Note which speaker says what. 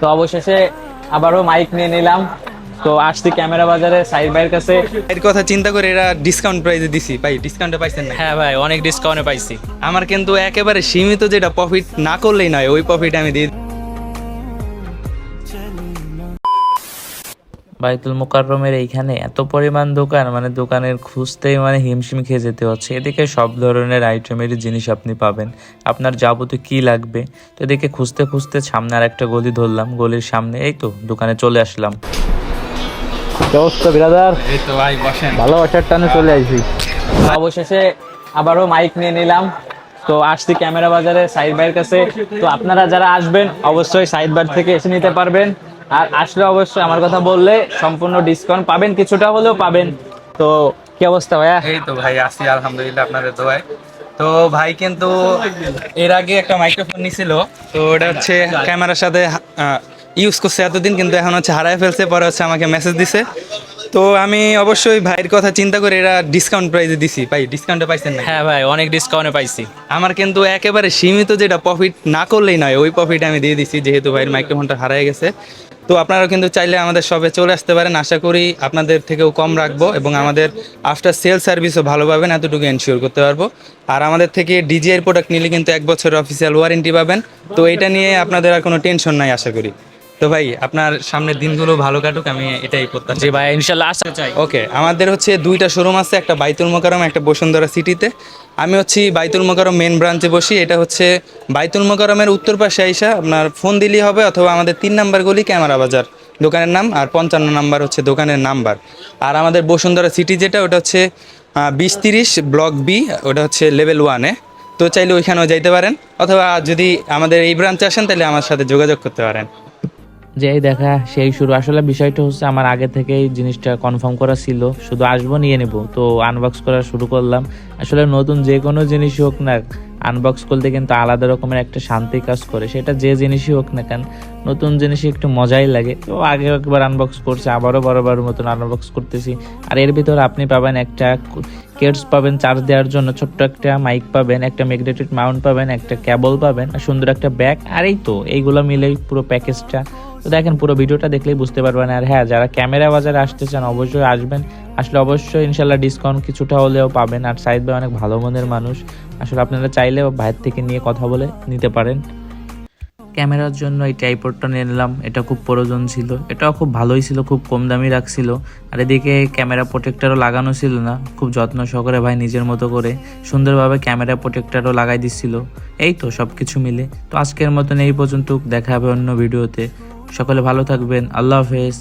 Speaker 1: তো অবশেষে আবারও মাইক নিয়ে নিলাম। তো আসছি ক্যামেরা বাজারে সাইদ ভাইয়ের কাছে।
Speaker 2: এর কথা চিন্তা করে এরা ডিসকাউন্ট প্রাইসে দিছি ভাই। ডিসকাউন্টে পাইছেন না?
Speaker 3: হ্যাঁ ভাই, অনেক ডিসকাউন্টে পাইছি।
Speaker 2: আমার কিন্তু একেবারে সীমিত, যেটা প্রফিট না করলেই নয়, ওই প্রফিট আমি দিই।
Speaker 4: বাইতুল মোকাররমের এইখানে এত পরিমাণ দোকান, মানে দোকানের খুঁজতেই মানে হিমশিম খেয়ে যেতে হচ্ছে। এদিকে সব ধরনের আইটেমেরই জিনিস আপনি পাবেন, আপনার যাবতীয় কি লাগবে। তো এদিকে খুঁজতে খুঁজতে সামনে আর একটা গলি ধরলাম, গলির সামনে এই তো দোকানে চলে আসলাম।
Speaker 1: অবস্থা বিরাদার,
Speaker 2: এই তো ভাই বসেন।
Speaker 1: ভালোবাসার টানে চলে আসি। অবশেষে আবারও মাইক নিয়ে নিলাম। তো আসছি ক্যামেরা বাজারে সাইদ ভাইয়ের কাছে। তো আপনারা যারা আসবেন অবশ্যই সাইদ ভাই থেকে এসে নিতে পারবেন। আর আসলে অবশ্যই আমার কথা বললে সম্পূর্ণ ডিসকাউন্ট পাবেন, কিছুটা হলেও পাবেন। তো কি অবস্থা ভাইয়া?
Speaker 2: এই তো ভাই আছি আলহামদুলিল্লাহ আপনাদের দোয়ায়। তো ভাই কিন্তু এর আগে একটা মাইক্রোফোন নিছিল, তো ওটা হচ্ছে ক্যামেরার সাথে ইউজ করছে এতদিন, কিন্তু এখন হচ্ছে হারায় ফেলছে। পরে হচ্ছে আমাকে মেসেজ দিছে। তো আমি অবশ্যই ভাইয়ের কথা চিন্তা করে এরা ডিসকাউন্ট প্রাইসে দিছি ভাই। ডিসকাউন্টে পাইছেন না?
Speaker 3: হ্যাঁ ভাই, অনেক ডিসকাউন্টে পাইছি।
Speaker 2: আমার কিন্তু একেবারে সীমিত, যেটা প্রফিট না করলেই নয়, ওই প্রফিট আমি দিয়ে দিছি, যেহেতু ভাইয়ের মাইক্রোফোনটা হারিয়ে গেছে। তো আপনারা কিন্তু চাইলে আমাদের শপে চলে আসতে পারেন। আশা করি আপনাদের থেকেও কম রাখবো এবং আমাদের আফটার সেল সার্ভিসও ভালো পাবেন, এতটুকু এনশিওর করতে পারবো। আর আমাদের থেকে ডিজিআই প্রোডাক্ট নিলে কিন্তু 1 বছরের অফিসিয়াল ওয়ারেন্টি পাবেন। তো এটা নিয়ে আপনাদের আর কোনো টেনশন নাই আশা করি। তো ভাই আপনার সামনের দিনগুলো ভালো কাটুক, আমি এটাই প্রত্যাশা।
Speaker 3: জি ভাই, ইনশাল্লাহ আসতে চাই।
Speaker 2: ওকে, আমাদের হচ্ছে 2টা শোরুম আছে, একটা বাইতুল মোকাররম, একটা বসুন্ধরা সিটিতে। আমি হচ্ছি বাইতুল মোকাররম মেন ব্রাঞ্চে বসি। এটা হচ্ছে বাইতুল মোকাররমের উত্তর পাশে আইসা আপনার ফোন দিলেই হবে, অথবা আমাদের 3 নাম্বার গলি ক্যামেরা বাজার দোকানের নাম, আর 55 নাম্বার হচ্ছে দোকানের নাম্বার। আর আমাদের বসুন্ধরা সিটি যেটা, ওটা হচ্ছে 2030 ব্লক বি, ওটা হচ্ছে লেভেল 1-এ। তো চাইলে ওইখানেও যাইতে পারেন, অথবা যদি আমাদের এই ব্রাঞ্চে আসেন তাহলে আমার সাথে যোগাযোগ করতে পারেন।
Speaker 4: যে এই দেখা সেই শুরু। আসলে বিষয়টা হচ্ছে আমার আগে থেকেই জিনিসটা কনফার্ম করা ছিল, শুধু আসবো নিয়ে নেব। তো আনবক্স করা শুরু করলাম। আসলে নতুন যে কোনো জিনিসই হোক না, আনবক্স করতে কিন্তু আলাদা রকমের একটা শান্তি কাজ করে, সেটা যে জিনিসই হোক না কেন, নতুন জিনিসই একটু মজাই লাগে। তো আগে একবার আনবক্স করছি, আবারও বরাবর মতন আনবক্স করতেছি। আর এর ভিতরে আপনি পাবেন একটা কেটস পাবেন চার্জ দেওয়ার জন্য, ছোট্ট একটা মাইক পাবেন, একটা ম্যাগনেটিক মাউন্ট পাবেন, একটা কেবল পাবেন, আর সুন্দর একটা ব্যাগ। আর এই তো এইগুলো মিলেই পুরো প্যাকেজটা। তো দেখেন, পুরো ভিডিওটা দেখলেই বুঝতে পারবেন। আর হ্যাঁ, যারা ক্যামেরা বাজারে আসতে চান অবশ্যই আসবেন। আসলে অবশ্যই ইনশাল্লাহ ডিসকাউন্ট কিছুটা হলেও পাবেন। আর সাইদ ভাই অনেক ভালো মনের মানুষ, আসলে আপনারা চাইলেও ভাইয়ের থেকে নিয়ে কথা বলে নিতে পারেন। ক্যামেরার জন্য এই ট্রাইপডটা নিয়ে নিলাম, এটা খুব প্রয়োজন ছিল, এটাও খুব ভালোই ছিল, খুব কম দামি রাখছিল। আর এদিকে ক্যামেরা প্রোটেক্টরও লাগানো ছিল না, খুব যত্ন সহকারে ভাই নিজের মতো করে সুন্দরভাবে ক্যামেরা প্রোটেক্টরও লাগাই দিচ্ছিল। এই তো সব কিছু মিলে। তো আজকের মতন এই পর্যন্ত, দেখা হবে অন্য ভিডিওতে। সকলে ভালো থাকবেন, আল্লাহ হাফেজ।